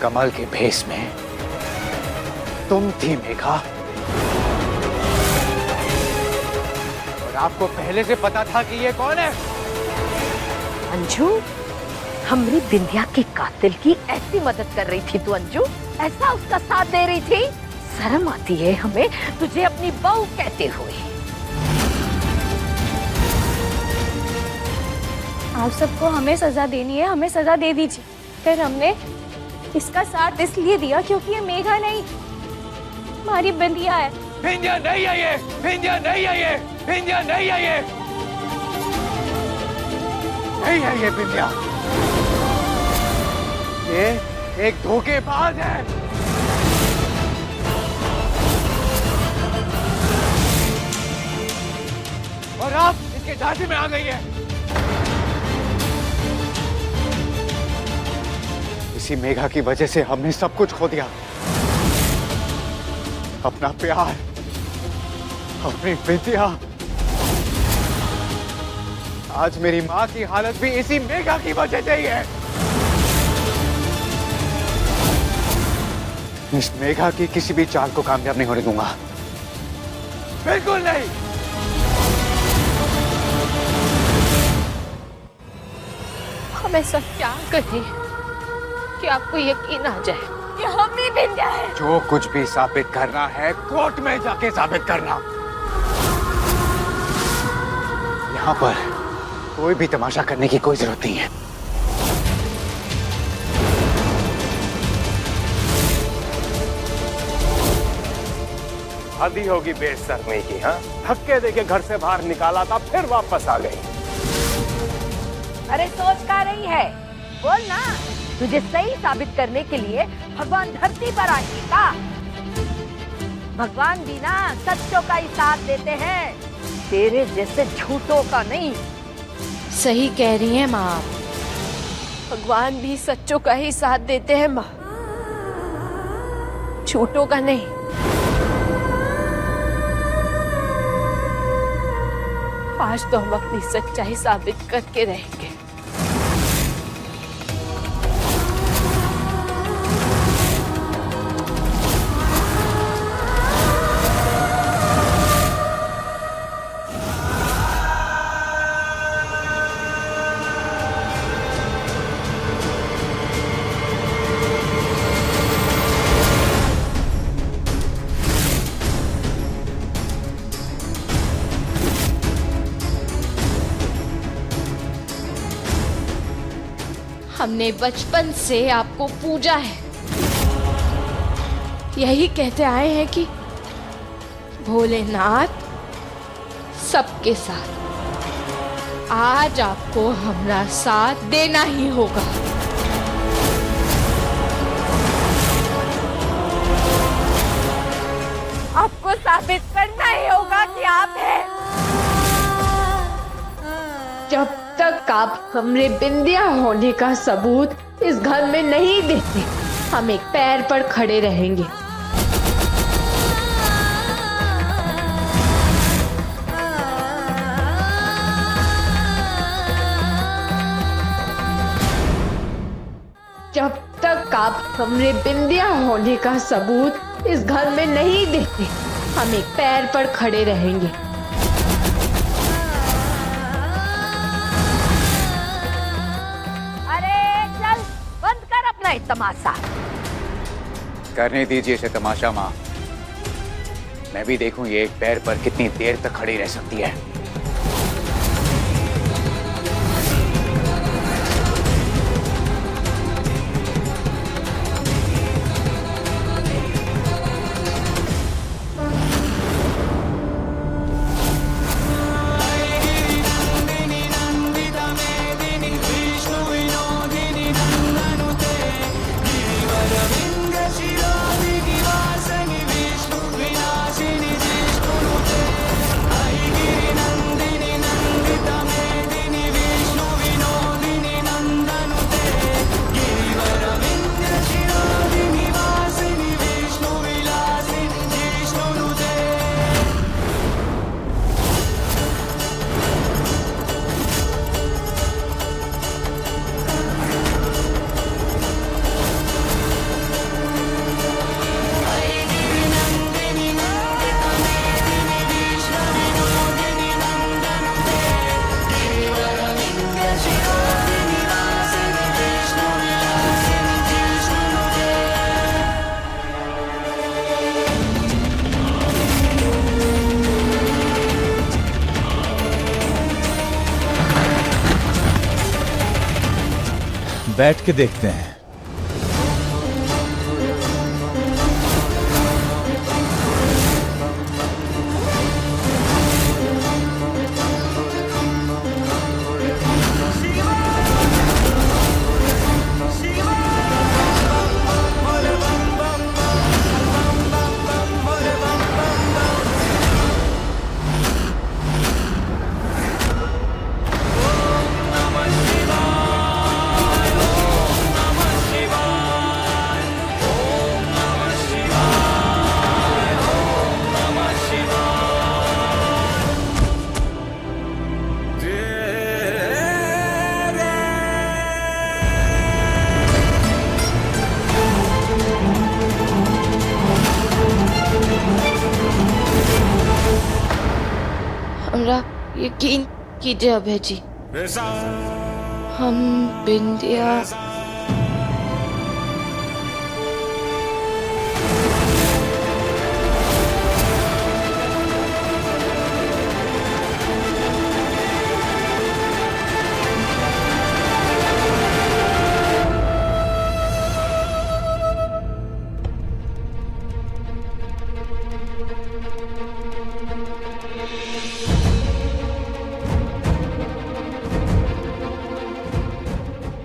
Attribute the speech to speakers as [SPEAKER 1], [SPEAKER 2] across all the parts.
[SPEAKER 1] कमल के भेष में तुम थी मेघा, और आपको पहले से पता था कि ये कौन है?
[SPEAKER 2] अंजू, हमरी बिंदिया के कातिल की ऐसी मदद कर रही थी तू अंजू, ऐसा उसका साथ दे रही थी। शर्म आती है हमें तुझे अपनी बहू कहते हुए।
[SPEAKER 3] आप सबको हमें सजा देनी है, हमें सजा दे दीजिए। फिर हमने इसका साथ इसलिए दिया क्योंकि ये मेघा नहीं, हमारी बिंदिया है।
[SPEAKER 1] बिंदिया नहीं है ये, बिंदिया नहीं है ये, बिंदिया नहीं है ये, नहीं है ये बिंदिया। ये एक धोखेबाज है। और आप इसके झांसे में आ गई है। इसी मेघा की वजह से हमने सब कुछ खो दिया, अपना प्यार, अपनी बिंदिया। आज मेरी माँ की हालत भी इसी मेघा की वजह से ही है। इस मेघा की किसी भी चाल को कामयाब नहीं होने दूंगा, बिल्कुल नहीं।
[SPEAKER 2] हम ऐसा क्या करें कि आपको यकीन आ जाए कि हम ही बिंदिया है?
[SPEAKER 1] जो कुछ भी साबित करना है कोर्ट में जाके साबित करना। यहाँ पर कोई भी तमाशा करने की कोई जरूरत नहीं है।
[SPEAKER 4] आदि होगी बेशर्मी की। हाँ, धक्के देके घर से बाहर निकाला था, फिर वापस आ गई।
[SPEAKER 2] अरे सोच का रही है, बोल ना। तुझे सही साबित करने के लिए भगवान धरती पर आए का? भगवान भी ना सच्चों का ही साथ देते हैं, तेरे जैसे झूठों का नहीं।
[SPEAKER 3] सही कह रही हैं माँ, भगवान भी सच्चों का ही साथ देते हैं माँ, झूठों का नहीं। आज तो हम अपनी सच्चाई साबित करके रहेंगे। हमने बचपन से आपको पूजा है, यही कहते आए हैं कि भोलेनाथ सबके साथ। आज आपको हमारा साथ देना ही होगा।
[SPEAKER 2] आपको साबित करना ही होगा कि आप हैं।
[SPEAKER 3] जब तक आप हमरे बिंदिया होने का सबूत इस घर में नहीं देते, हम एक पैर पर खड़े रहेंगे। जब तक आप हमरे बिंदिया होने का सबूत इस घर में नहीं देते, हम एक पैर पर खड़े रहेंगे।
[SPEAKER 2] तमाशा
[SPEAKER 1] करने दीजिए इसे तमाशा माँ। मैं भी देखूं ये एक पैर पर कितनी देर तक खड़ी रह सकती है।
[SPEAKER 5] बैठ के देखते हैं।
[SPEAKER 6] हमरा यकीन कीजिए अभय जी, हम बिंदिया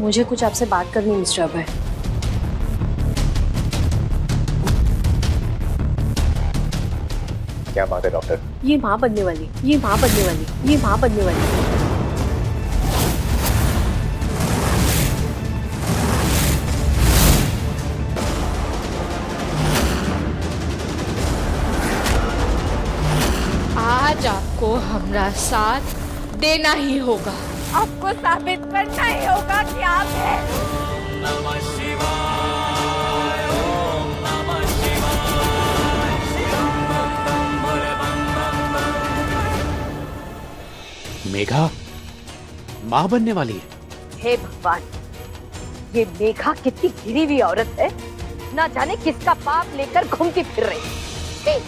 [SPEAKER 3] मुझे कुछ आपसे बात करनी है मिस्टर अभय।
[SPEAKER 4] क्या बात है डॉक्टर?
[SPEAKER 3] ये माँ बनने वाली, ये माँ बनने वाली, ये माँ बनने वाली।
[SPEAKER 6] आज आपको हमरा साथ देना ही होगा।
[SPEAKER 2] आपको साबित करना ही होगा कि आप हैं।
[SPEAKER 1] मेघा माँ बनने वाली है।
[SPEAKER 2] हे भगवान, ये मेघा कितनी गिरी हुई औरत है, ना जाने किसका पाप लेकर घूमती फिर रही है।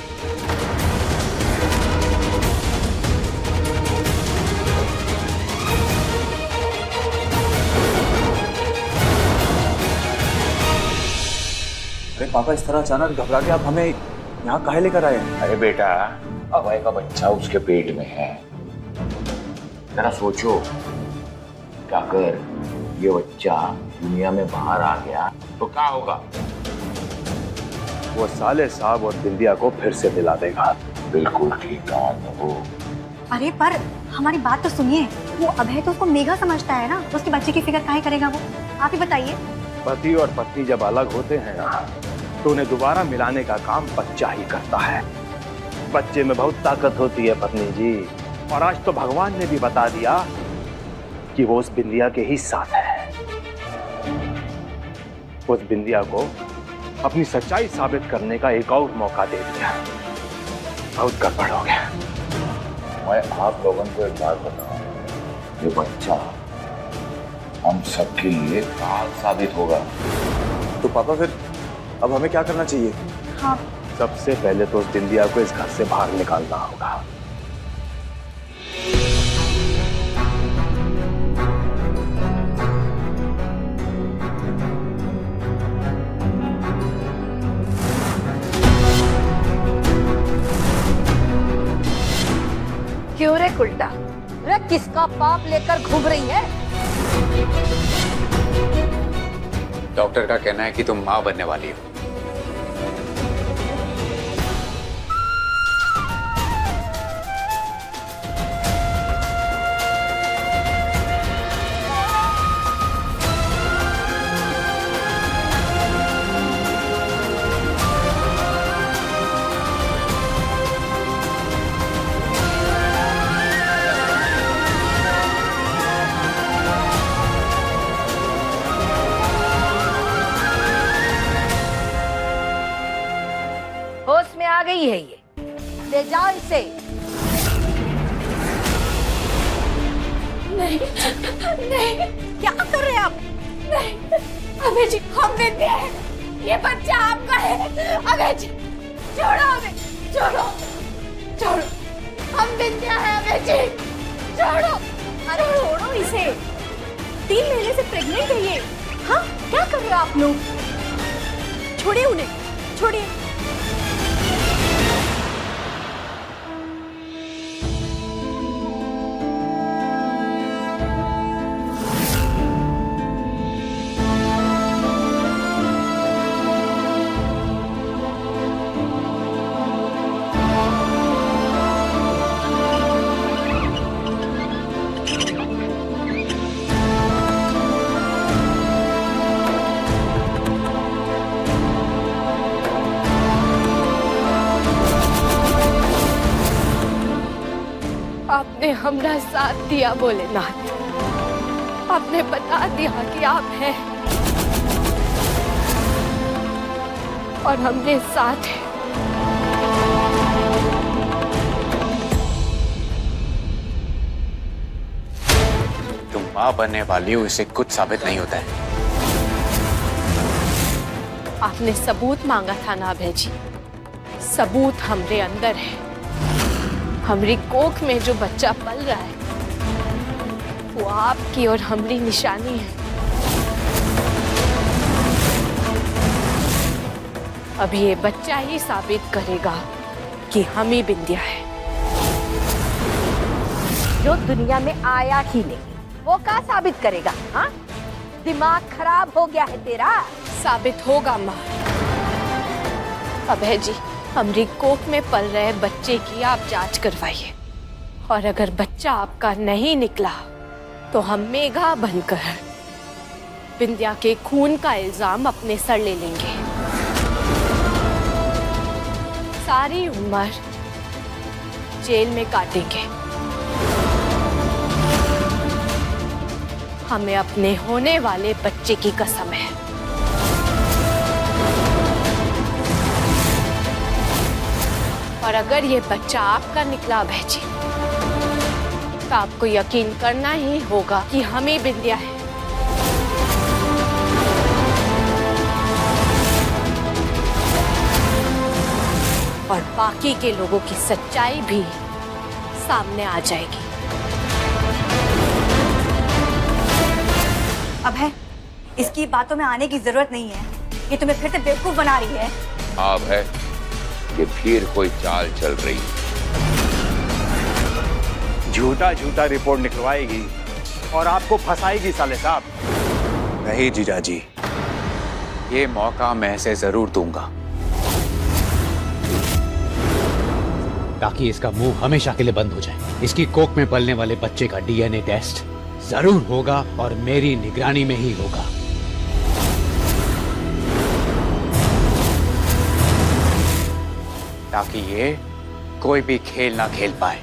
[SPEAKER 5] अरे पापा, इस तरह अचानक घबरा के आप हमें यहाँ काहे लेकर आए?
[SPEAKER 7] अरे बेटा, अभय का बच्चा उसके पेट में है। जरा सोचो कि अगर ये बच्चा दुनिया में बाहर आ गया तो क्या होगा?
[SPEAKER 4] वो साले साहब और बिंदिया को फिर से दिला देगा।
[SPEAKER 7] बिल्कुल ठीक कहा वो।
[SPEAKER 8] अरे पर हमारी बात तो सुनिए, वो अभय तो उसको मेघा समझता है ना, उसके बच्चे की फिक्र काहे करेगा वो? आप ही बताइए।
[SPEAKER 4] पति और पत्नी जब अलग होते हैं ना, तो उन्हें दोबारा मिलाने का काम बच्चा ही करता है। बच्चे में बहुत ताकत होती है पत्नी जी, और आज तो भगवान ने भी बता दिया कि वो उस बिंदिया के ही साथ है। उस बिंदिया को अपनी सच्चाई साबित करने का एक और मौका दे दिया। बहुत गड़बड़ हो गया।
[SPEAKER 7] मैं आप लोगों को एक बात बताऊं, ये बच्चा हम सबके लिए काल साबित होगा।
[SPEAKER 5] तो पापा फिर अब हमें क्या करना चाहिए?
[SPEAKER 8] हाँ,
[SPEAKER 4] सबसे पहले तो उस बिंदिया को इस घर से बाहर निकालना होगा।
[SPEAKER 2] क्यों रे उल्टा? रे किसका पाप लेकर घूम रही है?
[SPEAKER 1] डॉक्टर का कहना है कि तुम माँ बनने वाली हो।
[SPEAKER 2] होश में आ गई है ये, ले जाओ इसे।
[SPEAKER 3] नहीं, नहीं,
[SPEAKER 2] क्या कर रहे हैं आप?
[SPEAKER 3] नहीं, अभय जी, हम विंध्या हैं। ये बच्चा आपका है। अभय जी, छोड़ो हमें, छोड़ो, छोड़ो। हम विंध्या हैं अभय जी, छोड़ो। अरे छोड़ो इसे। 3 महीने से प्रेग्नेंट है ये।
[SPEAKER 8] हाँ, क्या कर रहे हो आप लोग? छोड़िए उन्हें, छोड़िए।
[SPEAKER 6] आपने हमारा साथ दिया भोलेनाथ। आपने बता दिया कि आप हैं और हमने साथ हैं।
[SPEAKER 1] तुम माँ बनने वाली हो, इससे कुछ साबित नहीं होता है।
[SPEAKER 6] आपने सबूत मांगा था ना अभय जी। सबूत हमरे अंदर है। हमरी कोख में जो बच्चा पल रहा है वो आपकी और हमरी निशानी है। अब ये बच्चा ही साबित करेगा कि हम ही बिंदिया है।
[SPEAKER 2] जो दुनिया में आया ही नहीं वो क्या साबित करेगा? हाँ, दिमाग खराब हो गया है तेरा।
[SPEAKER 6] साबित होगा माँ। अभय जी, हमरी कोख में पल रहे बच्चे की आप जांच करवाइए और अगर बच्चा आपका नहीं निकला तो हम मेघा बनकर बिंदिया के खून का इल्जाम अपने सर ले लेंगे। सारी उम्र जेल में काटेंगे। हमें अपने होने वाले बच्चे की कसम है। और अगर ये बच्चा आपका निकला अभय जी तो आपको यकीन करना ही होगा कि हम ही बिंदिया है। और बाकी के लोगों की सच्चाई भी सामने आ जाएगी।
[SPEAKER 8] अभय, इसकी बातों में आने की जरूरत नहीं है। ये तुम्हें फिर से बेवकूफ बना रही है।
[SPEAKER 7] हाँ है, ये फिर कोई चाल चल रही है।
[SPEAKER 4] झूठा झूठा रिपोर्ट निकलवाएगी और आपको फंसाएगी साले साहब।
[SPEAKER 1] नहीं जीजाजी, ये मौका मैं इसे जरूर दूंगा
[SPEAKER 9] ताकि इसका मुंह हमेशा के लिए बंद हो जाए। इसकी कोख में पलने वाले बच्चे का डीएनए टेस्ट जरूर होगा और मेरी निगरानी में ही होगा।
[SPEAKER 1] ताकि ये कोई भी खेल ना खेल पाए।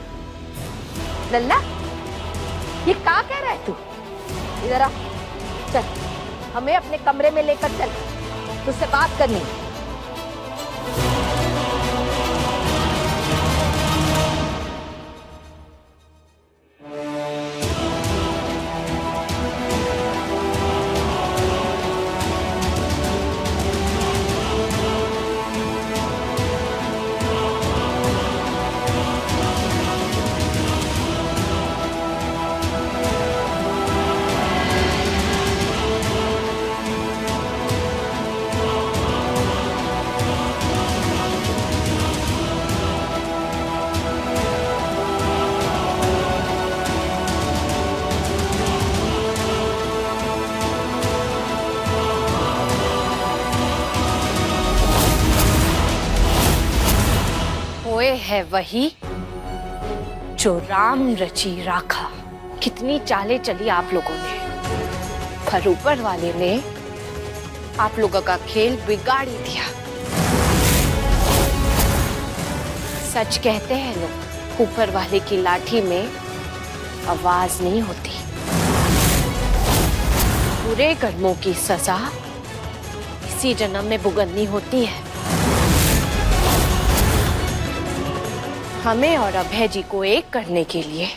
[SPEAKER 2] लल्ला, ये क्या कह रहा है तू? इधर आ, चल हमें अपने कमरे में लेकर चल, तुझसे बात करनी है।
[SPEAKER 6] है वही जो राम रची राखा। कितनी चालें चली आप लोगों ने, पर ऊपर वाले ने आप लोगों का खेल बिगाड़ ही दिया। सच कहते हैं लोग, ऊपर वाले की लाठी में आवाज नहीं होती। बुरे कर्मों की सजा इसी जन्म में भुगतनी होती है। हमें और अभय जी को एक करने के लिए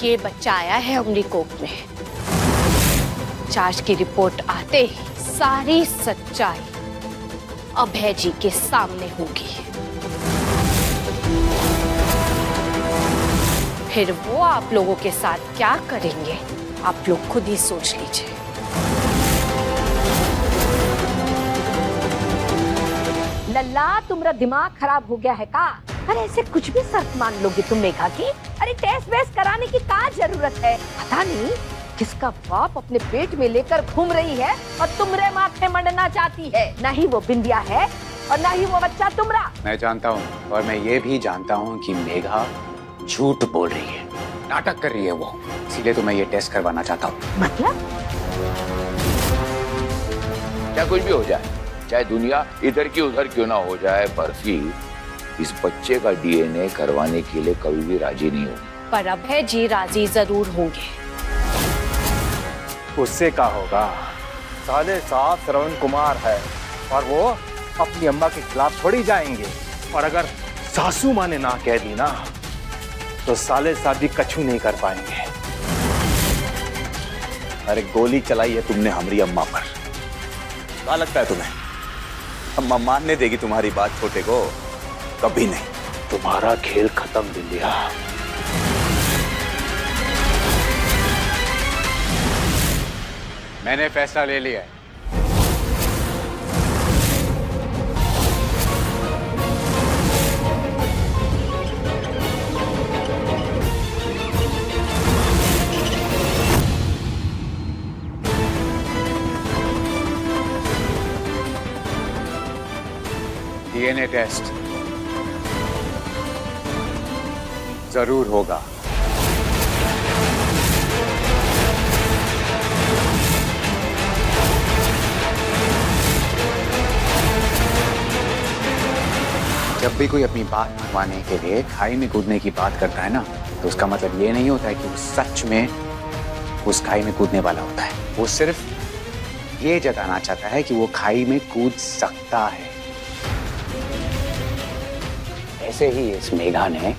[SPEAKER 6] ये बच्चा आया है हमारी कोख में। जांच की रिपोर्ट आते ही सारी सच्चाई अभय जी के सामने होगी। फिर वो आप लोगों के साथ क्या करेंगे, आप लोग खुद ही सोच लीजिए।
[SPEAKER 2] लल्ला, तुम्हारा दिमाग खराब हो गया है का? अरे ऐसे कुछ भी शर्त मान लोगी तुम मेघा की? अरे टेस्ट वेस्ट कराने की क्या जरूरत है? पता नहीं किसका बाप अपने पेट में लेकर घूम रही है और तुमरे माथे मंडना चाहती है। ना ही वो बिंदिया है और ना ही वो बच्चा तुमरा।
[SPEAKER 1] मैं जानता हूँ, और मैं ये भी जानता हूँ कि मेघा झूठ बोल रही है, नाटक कर रही है वो, इसीलिए तो मैं ये टेस्ट करवाना चाहता हूँ।
[SPEAKER 2] मतलब?
[SPEAKER 7] क्या कुछ भी हो जाए, चाहे दुनिया इधर की उधर क्यों ना हो जाए, बर्फी इस बच्चे का डीएनए करवाने के लिए कभी भी राजी नहीं होगी।
[SPEAKER 6] पर अभय जी राजी जरूर होंगे।
[SPEAKER 4] उससे क्या होगा? साले साहब श्रवण कुमार है और वो अपनी अम्मा के खिलाफ थोड़ी जाएंगे। और अगर सासू माँ ने ना कह दी ना तो साले साहब भी कछु नहीं कर पाएंगे।
[SPEAKER 5] अरे गोली चलाई है तुमने हमारी अम्मा पर, क्या लगता है तुम्हें अम्मा मानने देगी तुम्हारी बात छोटे को? कभी नहीं।
[SPEAKER 4] तुम्हारा खेल खत्म बिंदिया।
[SPEAKER 1] मैंने फैसला ले लिया है। डीएनए टेस्ट जरूर होगा। जब भी कोई अपनी बात मनवाने के लिए खाई में कूदने की बात करता है ना, तो उसका मतलब ये नहीं होता है कि वो सच में उस खाई में कूदने वाला होता है। वो सिर्फ ये जताना चाहता है कि वो खाई में कूद सकता है। ऐसे ही इस मेघा ने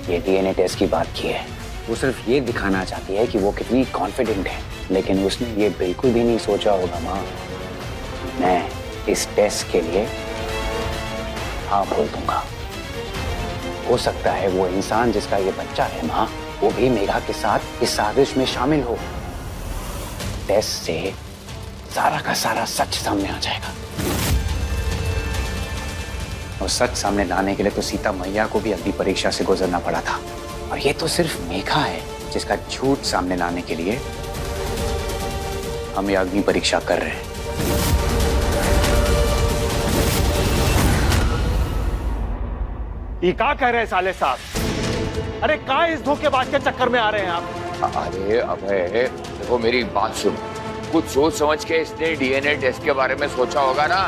[SPEAKER 1] ये डीएनए टेस्ट की बात की है। वो सिर्फ ये दिखाना चाहती है कि वो कितनी कॉन्फिडेंट है, लेकिन उसने ये बिल्कुल भी नहीं सोचा होगा माँ, मैं इस टेस्ट के लिए हाँ बोल दूंगा। हो सकता है वो इंसान जिसका ये बच्चा है माँ, वो भी मेघा के साथ इस साजिश में शामिल हो। टेस्ट से सारा का सारा सच सामने आ जाएगा। और सच सामने लाने के लिए तो सीता मैया को भी अग्नि परीक्षा से गुजरना पड़ा था, और ये तो सिर्फ मेघा है जिसका झूठ सामने लाने के लिए हम ये अग्नि परीक्षा कर रहे हैं।
[SPEAKER 4] ये क्या कह रहे हैं साले साहब? अरे क्या इस धोखेबाज के चक्कर में आ रहे हैं आप?
[SPEAKER 7] अरे अभय देखो मेरी बात सुन, कुछ सोच समझ के इसने डीएनए टेस्ट के बारे में सोचा होगा ना।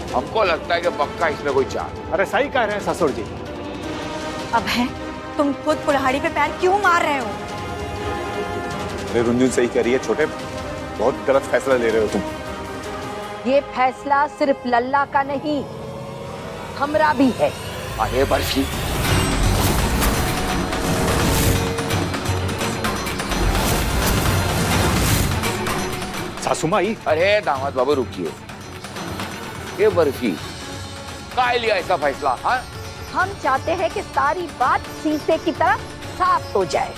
[SPEAKER 7] हमको लगता है कि पक्का इसमें कोई चाल।
[SPEAKER 4] अरे सही कह रहे हैं ससुर जी।
[SPEAKER 8] अभय, तुम खुद कुल्हाड़ी पे पैर क्यों मार रहे हो?
[SPEAKER 5] अरे रुंझुन सही कह रही है छोटे, बहुत गलत फैसला ले रहे हो तुम।
[SPEAKER 2] ये फैसला सिर्फ लल्ला का नहीं, हमरा भी है।
[SPEAKER 7] अरे बर्फी,
[SPEAKER 4] सासू माई।
[SPEAKER 7] अरे दामाद बाबू रुकिए। ये बर्फी काय लिया ऐसा फैसला? हाँ,
[SPEAKER 2] हम चाहते हैं कि सारी बात शीशे की तरह साफ हो जाए।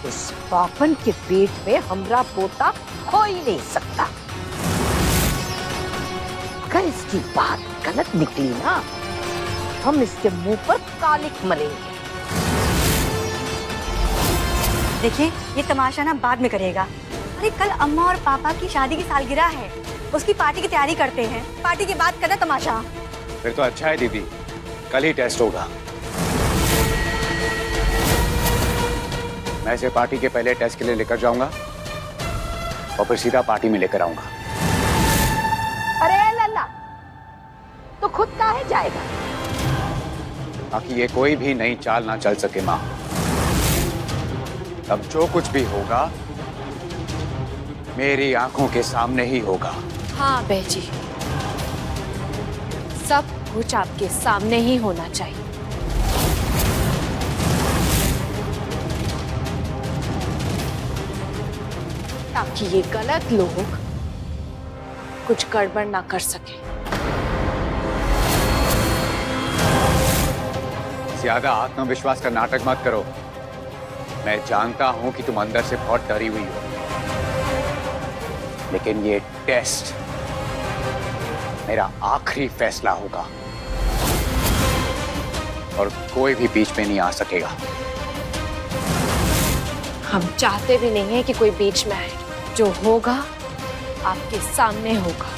[SPEAKER 2] इस पापन के पेट में हमरा पोता हो ही नहीं सकता। अगर इसकी बात गलत निकली ना, हम इसके मुंह पर कालिक मलेंगे।
[SPEAKER 8] देखिए, ये तमाशा ना बाद में करेगा। अरे कल अम्मा और पापा की शादी की सालगिरह है, उसकी पार्टी की तैयारी करते हैं। पार्टी के बाद करना तमाशा।
[SPEAKER 1] फिर तो अच्छा है दीदी, कल ही टेस्ट होगा। मैं इसे पार्टी के पहले टेस्ट के लिए लेकर जाऊंगा और फिर सीधा पार्टी में लेकर आऊंगा।
[SPEAKER 2] अरे लल्ला, तो खुद काहे जाएगा?
[SPEAKER 1] ताकि ये कोई भी नई चाल ना चल सके माँ। अब जो कुछ भी होगा मेरी आंखों के सामने ही होगा।
[SPEAKER 6] हाँ अभय जी, सब कुछ आपके सामने ही होना चाहिए। ताकि ये गलत लोग कुछ गड़बड़ ना कर सके।
[SPEAKER 1] ज्यादा आत्मविश्वास का नाटक मत करो। मैं जानता हूं कि तुम अंदर से बहुत डरी हुई हो, लेकिन ये टेस्ट
[SPEAKER 9] मेरा आखिरी फैसला होगा और कोई भी बीच में नहीं आ सकेगा।
[SPEAKER 6] हम चाहते भी नहीं है कि कोई बीच में आए। जो होगा आपके सामने होगा।